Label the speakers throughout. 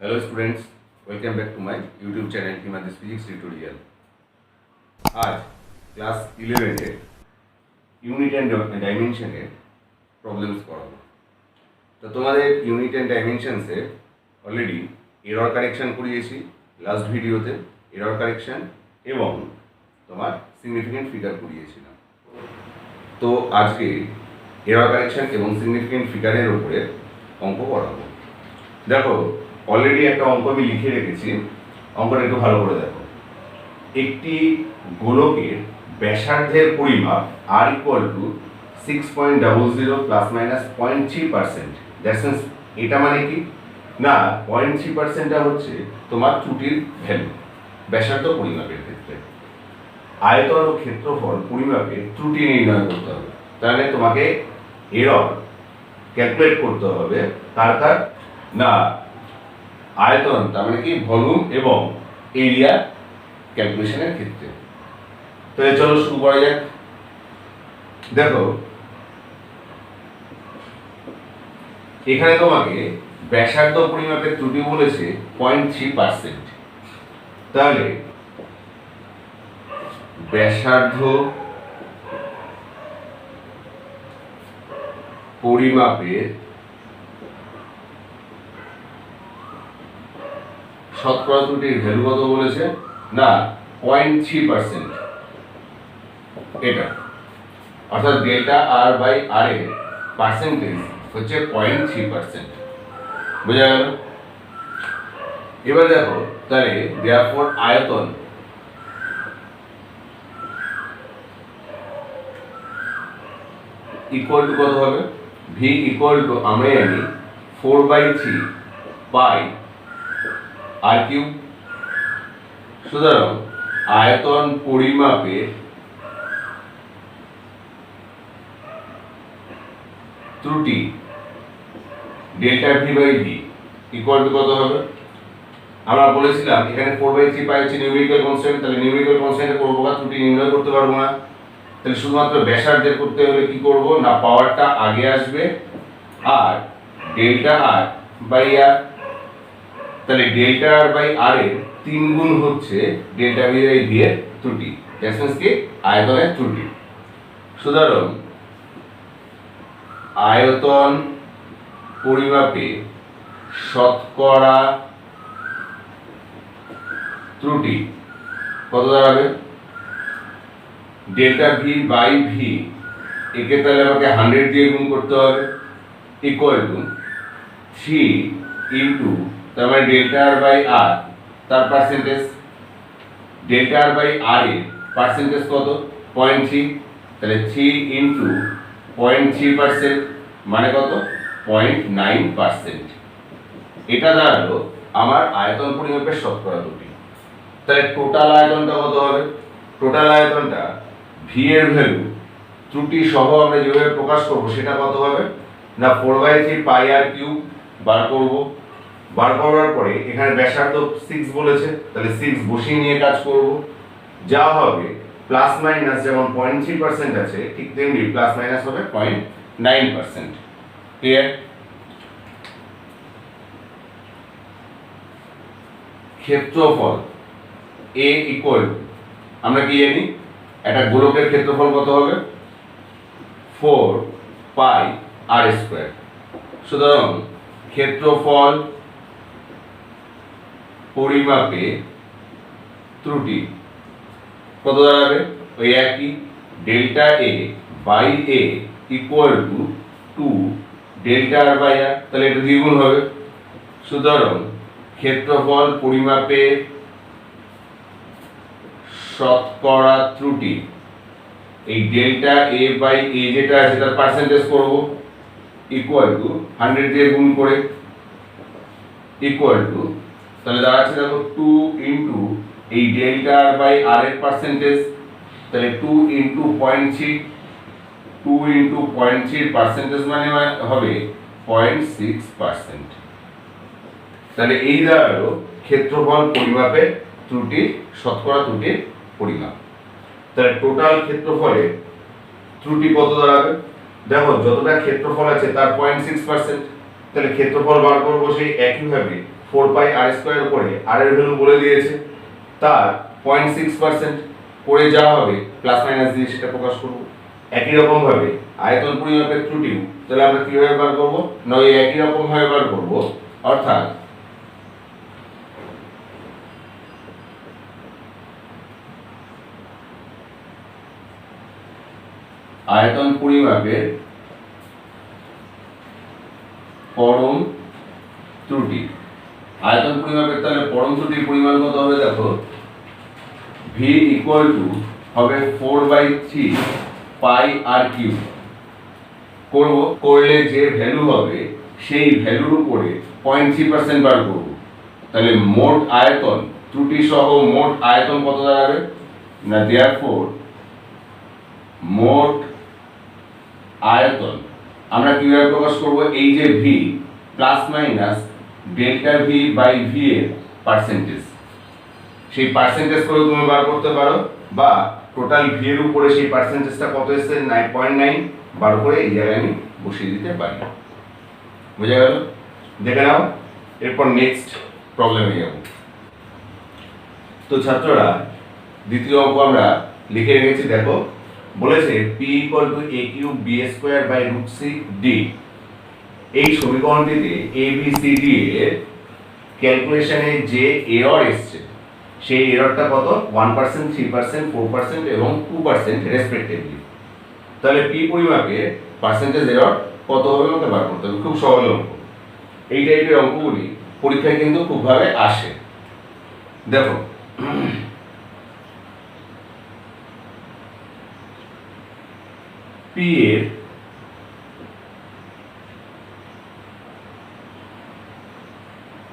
Speaker 1: Hello students, welcome back to my YouTube channel Himadis Physics Tutorial. आज class 11 এর unit and ডাইমেনশনের problems করাবো। তো তোমাদের ইউনিট অ্যান্ড ডাইমেনশনসে অলরেডি এরর কারেকশন করিয়েছি লাস্ট ভিডিওতে, এরর কারেকশন এবং তোমার সিগনিফিকেন্ট ফিগার করিয়েছিলাম। তো আজকে এরর কারেকশন এবং সিগনিফিকেন্ট ফিগারের উপরে অঙ্ক করাবো। দেখো অলরেডি একটা অঙ্ক আমি লিখে রেখেছি, অঙ্কটা একটু ভালো করে দেখো। একটি গোলকের ব্যাসার্ধের পরিমাপ R equal to 6.00 plus minus 0.3%। That's means এটা মানে কি না, 0.3%টা হচ্ছে তোমার ত্রুটির ভ্যালু ব্যাসার্ধ পরিমাপের ক্ষেত্রে। আয়তন ও ক্ষেত্রফল পরিমাপে ত্রুটি নির্ণয় করতে হবে, তাহলে তোমাকে এরর ক্যালকুলেট করতে হবে কার না আয়তন, তার মানে কি ভলিউম এবং এরিয়া ক্যালকুলেশনের ক্ষেত্রে। তাহলে চলো শুরু করা যাক। দেখো এখানে তোমাকে ব্যাসার্ধ পরিমাপের ত্রুটি বলেছে 0.3%। তাহলে ব্যাসার্ধ পরিমাপের শতকরা ত্রুটির ভ্যালু কত বলেছে না 0.3%। এটা অর্থাৎ ডেল্টা আর বাই আর এর পার্সেন্টেজ হচ্ছে 0.3%। বোঝা গেল? এবার দেখো তাহলে দেয়ারফর আয়তন ইকুয়াল টু কত হবে? ভি ইকুয়াল টু আমরা জানি 4/3 পাই আর কিউব। সুতরাং আয়তন পরিমাপের ত্রুটি delta V by V equal to কত হবে? আমরা বলেছিলাম এখানে 4/3 পাই হচ্ছে নিউমেরিক্যাল কনস্ট্যান্ট, তাহলে নিউমেরিক্যাল কনস্ট্যান্টে করবো বা ত্রুটি নির্ণয় করতে পারবো না। তাহলে শুধুমাত্র ব্যাসার্ধের করতে হলে কি করব না, পাওয়ারটা আগে আসবে আর ডেল্টা আর বাই আর। তাহলে ডেল্টা আর বাই আর এর 3 গুণ হচ্ছে ডেল্টা ভি বাই ভি এর ত্রুটি, দ্যাটস মিন্স কি আয়তনের ত্রুটি। সুতরাং আয়তন পরিমাপে শতকরা ত্রুটি কত দাঁড়াবে? ডেল্টা ভি বাই ভি একে তাহলে আমাকে 100 দিয়ে গুণ করতে হবে ইকুয়াল টু 3 ইন্টু তার মানে ডেল্টা আর বাই আর তার পার্সেন্টেজ। ডেল্টা আর বাই আর এর পার্সেন্টেজ কত? 0.3। তাহলে 3 ইন্টু 0.3% মানে কত? 0.9%। এটা দাঁড়ালো আমার আয়তন পরিমাপের শতকরা ত্রুটি। তাহলে টোটাল আয়তনটা কত হবে? টোটাল আয়তনটা ভি এর ভ্যালু ত্রুটি সহ আমরা যেভাবে প্রকাশ করব সেটা কত হবে না 4/3 পাই আর কিউব বার করব। বার করার পরে এখানে ব্যাসার্ধ 6 বলেছে, তাহলে 6 বসিয়ে নিয়ে কাজ করব। যা হবে প্লাস মাইনাস যেমন 0.3% আছে ঠিক তেমনি প্লাস মাইনাস হবে 0.9%। ক্লিয়ার? ক্ষেত্রফল এ ইকুয়াল আমরা কি জানি একটা গোলকের ক্ষেত্রফল কত হবে? 4 পাই আর স্কয়ার। সুতরাং ক্ষেত্রফল পরিমাপে ত্রুটি কত দাঁড়াবে? ওই একই delta A by A equal to 2 delta R by R, তাহলে এটা দ্বিগুণ হবে। সুতরাং ক্ষেত্রফল পরিমাপে শতকরা ত্রুটি এই ডেল্টা এ বাই এ যেটা আছে তার পার্সেন্টেজ করব ইকুয়াল টু 100 দিয়ে গুণ করে ইকুয়াল টু তাহলে দাঁড়াচ্ছে দেখো 2 ইন্টু এই ডেল্টা আর বাই আর এর পার্সেন্টেজ, তাহলে 2 ইন্টু 0.3 2 ইন্টু 0.3 পার্সেন্টেজ মানে হবে 0.6%। তাহলে এই দাঁড়ালো ক্ষেত্রফল পরিমাপের ত্রুটির শতকরা ত্রুটির পরিমাপ। তাহলে টোটাল ক্ষেত্রফলে ত্রুটি কত দাঁড়াবে? দেখো যতটা ক্ষেত্রফল আছে তার 0.6%, তাহলে ক্ষেত্রফল বার করবো সেই একইভাবে 4πr² উপরে r এর ভ্যালু বলে দিয়েছে, তার 0.6% করে যা হবে প্লাস মাইনাস দিয়ে সেটা প্রকাশ করব। একই রকম ভাবে আয়তন পরিমাপের ত্রুটিও তাহলে আমরা কিভাবে বার করব না ওই একই রকম ভাবে বার করব, অর্থাৎ আয়তন পরিমাপের পরম ত্রুটি। আয়তন পরিমাপের তাহলে পরম ত্রুটির পরিমাণ কত হবে দেখো, v ইকুয়াল টু হবে 4/3 পাই আর কিউব করলে যে ভ্যালু হবে সেই ভ্যালুর উপরে 0.3% বার করব। তাহলে মোট আয়তন ত্রুটি সহ মোট আয়তন কত দাঁড়াবে না, দেয়ারফর মোট আয়তন আমরা কিভাবে প্রকাশ করব, এই যে v plus minus delta v by v এর পার্সেন্টেজ, সেই পার্সেন্টেজ করে তুমি বার করতে পারো, বা টোটাল v এর উপরে সেই পার্সেন্টেজটা কত এসেছে 9.9 বার করে এই জায়গায় আমি বসিয়ে দিতে পারি। বুঝা গেল? দেখে নাও, এরপর নেক্সট প্রবলেমে যাব। তো ছাত্ররা দ্বিতীয় অঙ্ক আমরা লিখে রেখেছি, দেখো বলেছে p equal to a cube b square by root c d। এই সমীকরণটিতে a b c d এর ক্যালকুলেশনে যে এরর এসেছে সেই এররটা কত 1%, 3%, 4% এবং 2% রেসপেক্টিভলি। তাহলে p পরিমাপে পার্সেন্টেজ এরর কত হবে আমাকে বার করতে হবে। খুব সহজ অঙ্ক, এই টাইপের অঙ্কগুলি পরীক্ষায় কিন্তু খুবভাবে আসে। দেখো p এর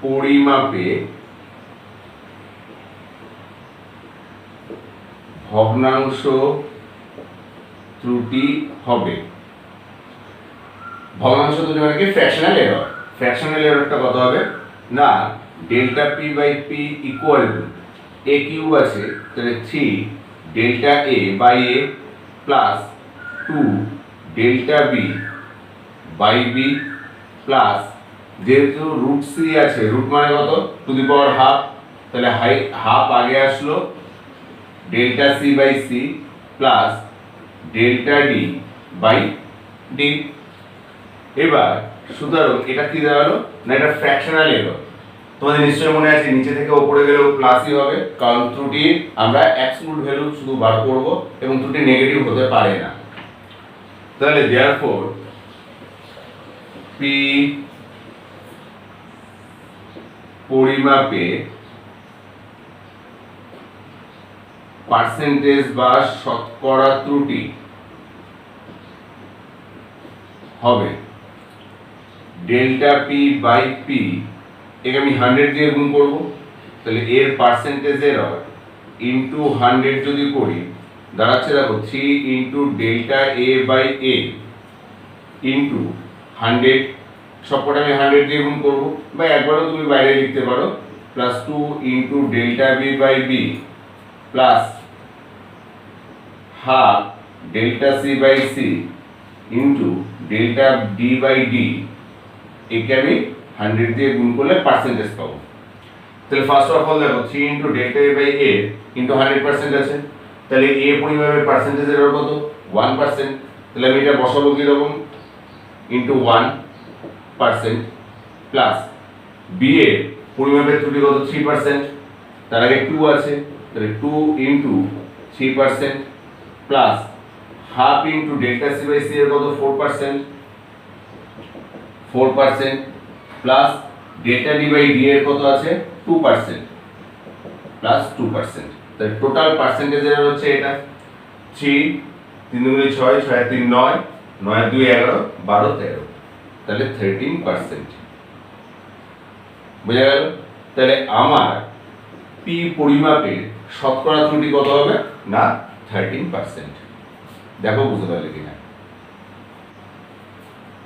Speaker 1: পরিমাপে ভগ্নাংশ ত্রুটি হবে। ভগ্নাংশ ত্রুটি মানে কি, ফ্র্যাকশনাল এরর। ফ্র্যাকশনাল এররটা কত হবে না, delta p by p equal to a cube আছে তাহলে 3 delta a by a plus 2 delta b by b plus, যেহেতু রুট c আছে, রুট মানে কত টু দি পাওয়ার হাফ, তাহলে হাফ আগে আসলো, delta c by c plus delta d by d। এবার সুতরাং এটা কি দাঁড়ালো না, এটা ফ্র্যাকশনাল এরর। তোমাদের নিশ্চয়ই মনে আছে নিচে থেকে উপরে গেলেও প্লাসই হবে, কারণ ত্রুটি আমরা অ্যাবসলিউট ভ্যালু শুধু বার করব এবং ত্রুটি নেগেটিভ হতে পারে না। তাহলে দেয়ারফর p পরিমাপে পার্সেন্টেজ বা শতকরা ত্রুটি হবে ডেল্টা p বাই p, একে আমি 100 দিয়ে গুণ করব, তাহলে এর পার্সেন্টেজ এরর ইনটু 100 যদি করি দাঁড়াচ্ছে দেখো 3 into delta a by a into 100, সবকটা আমি 100 দিয়ে গুণ করব, বা একবারও তুমি বাইরে লিখতে পারো, plus 2 into delta b by b plus half delta c by c into delta d by d, একে আমি 100 দিয়ে গুণ করলে পার্সেন্টেজ পাবো। তাহলে ফার্স্ট অফ অল দেখো 3 into delta a by a into 100% আছে, তাহলে a পরিমাপের পার্সেন্টেজ এরর কত 1%, তাহলে আমি এটা বসাবো কি রকম ইনটু 1% প্লাস b এর পরিমাপের ত্রুটি কত 3%, তার আগে 2 আছে, তাহলে 2 into 3% plus half into delta c by c এর কত 4% plus delta d by d এর কত আছে 2% প্লাস 2%, তাহলে টোটাল পার্সেন্টেজ এর হচ্ছে এটা 3 3 গুণে 6 6 3 9 9 2 11 12 13, তাহলে 13%। বুঝা গেল? তাহলে আমার p পরিমাপের শতকরা ত্রুটি কত হবে না 13%। দেখো বুঝতে পারলে কিনা।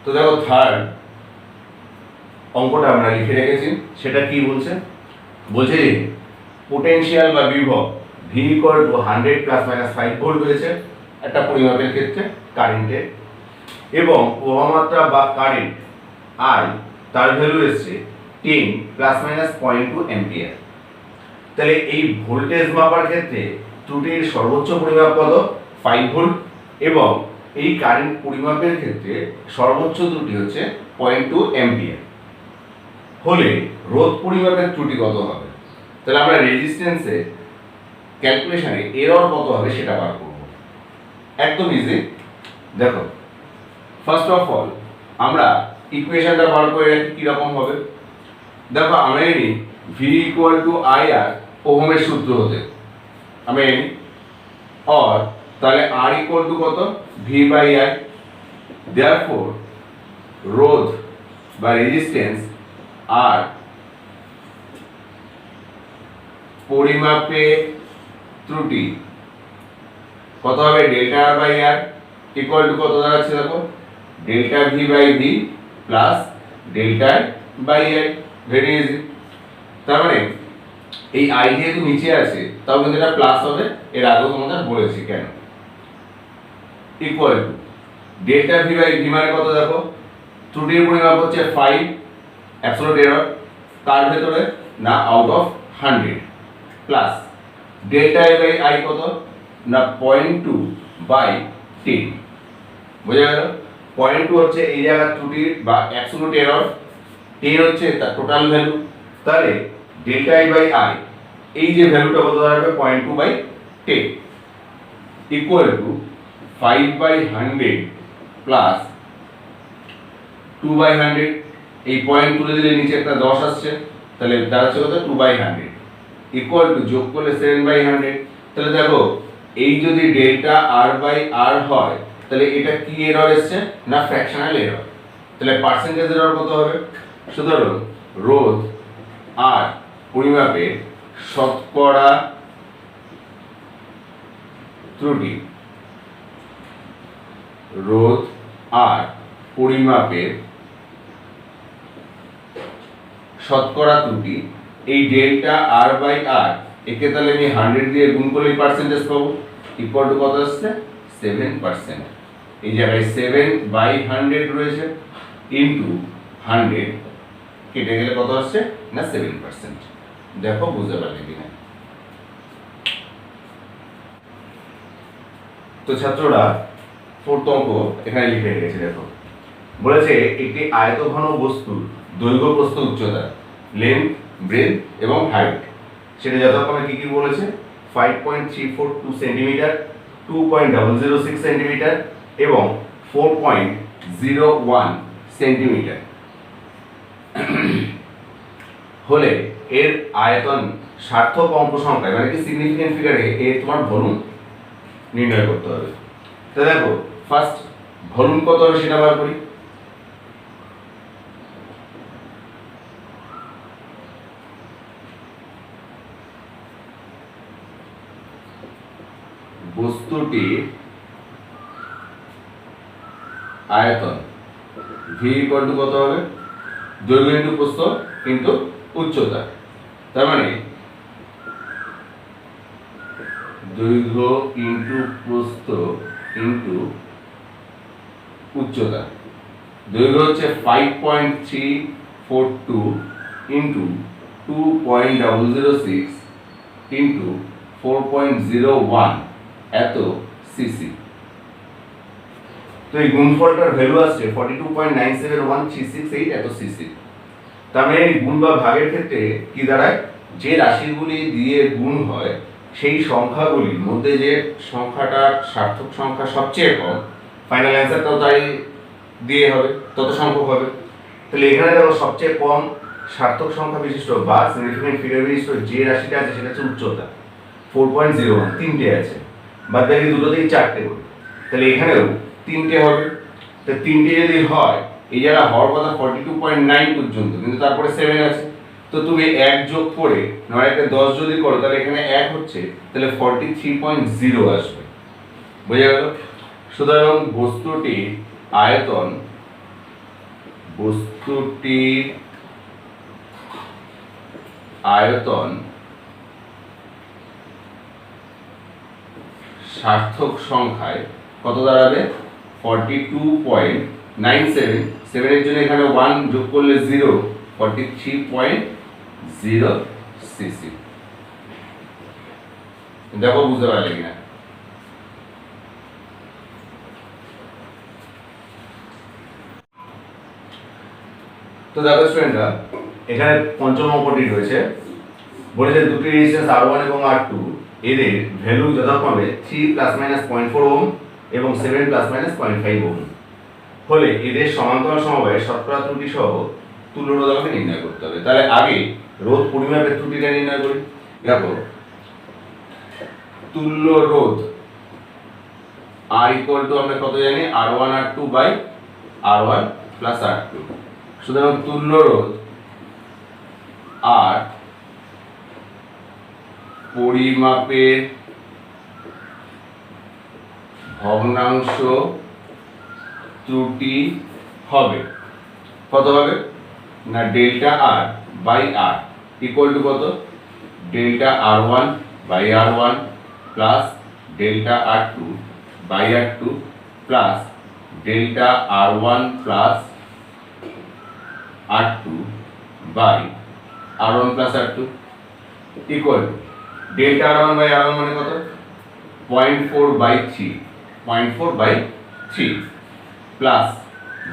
Speaker 1: তো দেখো থার্ড অঙ্কটা আমরা লিখে রেখেছি, সেটা কি বলছে, বলছে যে পোটেনশিয়াল বা বিভব v equal to 100 plus minus 5 volt রয়েছে একটা পরিমাপের ক্ষেত্রে কারেন্টের, এবং প্রবাহমাত্রা বা কারেন্ট I তার ভ্যালু এসছে t 10 প্লাস মাইনাস 0.2 অ্যাম্পিয়ার। তাহলে এই ভোল্টেজ মাপার ক্ষেত্রে ত্রুটির সর্বোচ্চ পরিমাপ কত 5 ভোল্ট এবং এই কারেন্ট পরিমাপের ক্ষেত্রে সর্বোচ্চ ত্রুটি হচ্ছে 0.2 অ্যাম্পিয়ার। হলে রোধ পরিমাপের ত্রুটি কত হবে? তাহলে আমরা রেজিস্ট্যান্সে ক্যালকুলেশনে এরর কত হবে সেটা বার করব। একদম ইজি। দেখো, ফার্স্ট অফ অল আমরা ইকুয়েশনটা বার করে রাখি কিরকম হবে। দেখো, আমরা জানি V equal to I R ওহমের সূত্র হতে আমরা জানি, অর তাহলে আর ইকুয়াল টু কত ভি বাই আই। দেয়ারফোর রোধ বা রেজিস্ট্যান্স আর পরিমাপে ত্রুটি কত হবে delta R by R equal to কত দাঁড়াচ্ছে দেখো delta V by V plus delta by I. Very easy. তার মানে এই আই যেহেতু নিচে আছে তাও কিন্তু এটা প্লাস হবে, এর আগেও তোমাদের বলেছি কেন। Equal to delta V by V মানে কত দেখো ত্রুটির পরিমাপ হচ্ছে 5 অ্যাবসলিউট এরর কার ভেতরে না out of 100 plus delta I by I কত না 0.2 বাই 10। বোঝা গেল? 0.2 হচ্ছে এই জায়গার ত্রুটির বা অ্যাবসলিউট এরর, 10 হচ্ছে তার টোটাল ভ্যালু। তাহলে ডেল্টা আই বাই আই এই যে ভ্যালুটা কত দাঁড়াবে 0.2 by 10 equal to 5 by 100 plus 2 by 100। এই পয়েন্ট তুলে দিলে নিচে একটা 10 আসছে, তাহলে দাঁড়াচ্ছে কত 2 বাই 100 ইকুয়াল টু যোগ করলে 7 বাই 100। তাহলে দেখো এই যদি ডেল্টা আর বাই আর হয় তাহলে এটা কি এরর এসছে না ফ্র্যাকশনাল এরর। তাহলে পার্সেন্টেজ এরর কত হবে? সুতরাং রোধ আর পরিমাপে শতকরা ত্রুটি, রোধ আর পরিমাপের শতকরা ত্রুটি এই ডেল্টা আর বাই আর একে তাহলে আমি 100 দিয়ে গুণ করলে পার্সেন্টেজ পাবো ইকুয়াল টু কত আসছে 7%। এই জায়গায় 7 বাই 100 রয়েছে ইনটু 100 কেটে গেলে কত আসছে না 7%। দেখো বুঝতে পারলে কিনা। তো ছাত্ররা ফোর্থ অঙ্ক এখানে লিখে রেখেছে। দেখো বলেছে একটি আয়তঘন বস্তুর দৈর্ঘ্য প্রস্থ উচ্চতা লেন্থ ব্রেথ এবং হাইট সেটা যথাক্রমে কি কি বলেছে 5.342 সেন্টিমিটার, 2.006 সেন্টিমিটার এবং 4.01 সেন্টিমিটার হলে এর আয়তন সার্থক অঙ্ক সংখ্যায় মানে কি সিগনিফিকেন্ট ফিগারে এর তোমার ভলিউম নির্ণয় করতে হবে। তো দেখো ফার্স্ট ভলিউম কত হবে সেটা বার করি। বস্তুটির আয়তন ভি ইকুয়াল টু কত হবে দৈর্ঘ্য ইনটু প্রস্থ ইনটু উচ্চতা। তার মানে দৈর্ঘ্য ইনটু প্রস্থ ইনটু উচ্চতা। দৈর্ঘ্য হচ্ছে 5.342 ইনটু 2.006 ইনটু 4.01 এত সিসি। তো এই গুণফলটার ভ্যালু আসছে 42.971368 এত সিসি। তার মানে এই গুণ বা ভাগের ক্ষেত্রে কি দাঁড়ায় যে রাশিগুলি দিয়ে গুণ হয় সেই সংখ্যাগুলির মধ্যে যে সংখ্যাটা সার্থক সংখ্যা সবচেয়ে কম ফাইনাল অ্যান্সারটাও তাই দিয়ে হবে, তত সংখ্যক হবে। তাহলে এখানে দেখো সবচেয়ে কম সার্থক সংখ্যা বিশিষ্ট বা সিগনিফিকেন্ট ফিগার বিশিষ্ট যে রাশিটা আছে সেটা হচ্ছে উচ্চতা 4.01, তিনটে আছে, বাদ বাকি দুটোতেই চারটে করে। তাহলে এখানেও তিনটে হবে। তো তিনটে যদি হয় এই জায়গা হওয়ার কথা 42.9 পর্যন্ত, কিন্তু তারপরে 7 আছে, তো তুমি 1 যোগ করে নয় একটা 10 যদি করো তাহলে এখানে 1 হচ্ছে, তাহলে 43.0 আসবে। বোঝা গেল? সুতরাং বস্তুটির আয়তন সার্থক সংখ্যায় কত দাঁড়াবে 42.97। 7 এর জন্য এখানে 1 যোগ করলে 0, 43.0 সিসি। দেখো বুঝতে পারলে কিনা। তো দেখো স্টুডেন্টরা, এখানে পঞ্চম অঙ্কটি রয়েছে, বলেছে দুটি রেজিস্ট্যান্স R1 এবং R2 এদের ভ্যালু যথাক্রমে 3 ± 0.4 ওহম এবং 7 ± 0.5 ওহম হলে এদের সমান্তরাল সমবায়ে শতকরা ত্রুটি সহ তুল্য রোধ আমাকে নির্ণয় করতে হবে। তাহলে আগে রোধ পরিমাপের ত্রুটিটা নির্ণয় করি। দেখো তুল্য রোধ R = আমরা কত জানি, R1 R2 by R1 plus R2। সুতরাং তুল্য রোধ আর পরিমাপের ভগ্নাংশ ত্রুটি হবে কত হবে না, delta R by R equal to কত, delta R1 by R1 plus delta R2 by R2 plus delta R1 plus R2 by R1 plus R2 equal to delta R1 by R1 মানে কত, 0.4/3 plus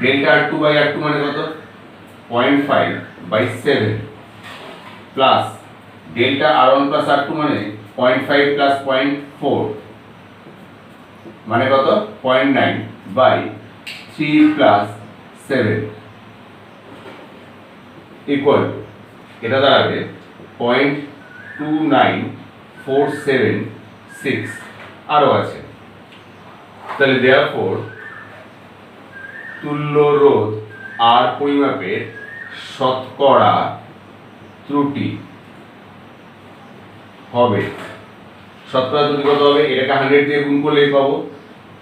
Speaker 1: delta R2 by R2 মানে কত, 0.5/7 plus delta R1 plus R2 মানে 0.5 plus 0.4 মানে কত, 0.9/3 plus 7 equal to এটা দাঁড়াবে 0.29476 আরো আছে। তাহলে therefore তুল্য রোধ আর পরিমাপের শতকরা ত্রুটি হবে, শতকরা ত্রুটি কত হবে, এটাকে 100 দিয়ে গুণ করলেই পাবো।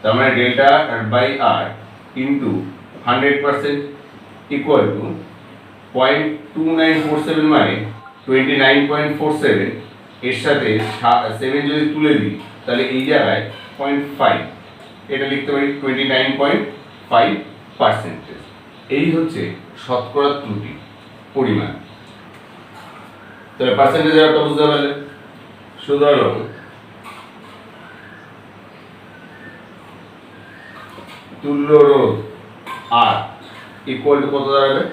Speaker 1: তার মানে delta by R into 100% equal to 0.2947 মানে 29.47, এর সাথে 7 যদি তুলে দিই তাহলে এই জায়গায় 0.5, এটা লিখতে পারি 29.5%। এই হচ্ছে শতকরা ত্রুটি পরিমাণ। তাহলে পার্সেন্টেজ একটা বুঝতে পারলে। সুতরাং তুল্য রোধ আর ইকুয়াল টু কত দাঁড়াবে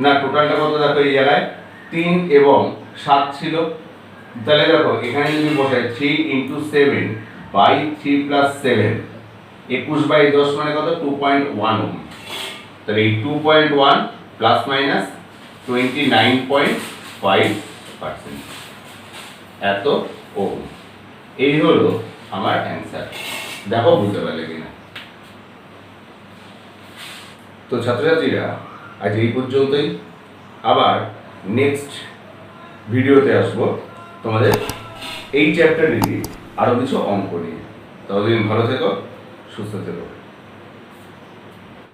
Speaker 1: না, টোটালটা কত দেখো, এই জায়গায় 3 এবং 7 ছিল। তাহলে দেখো এখানে যদি বসাই 3 × 7/3 + 7, 21/10 মানে কত, 2.1 ওহম। তাহলে এই 2.1 প্লাস মাইনাস 29.5% এত ওহম। এই হলো আমার অ্যান্সার। দেখো বুঝতে পারলে কিনা। তো ছাত্রছাত্রীরা আজ এই পর্যন্তই, আবার নেক্সট ভিডিওতে আসবো তোমাদের এই চ্যাপ্টারেরই আরো কিছু অঙ্ক নিয়ে। ততদিন ভালো থেকো, সুস্থ থেকো।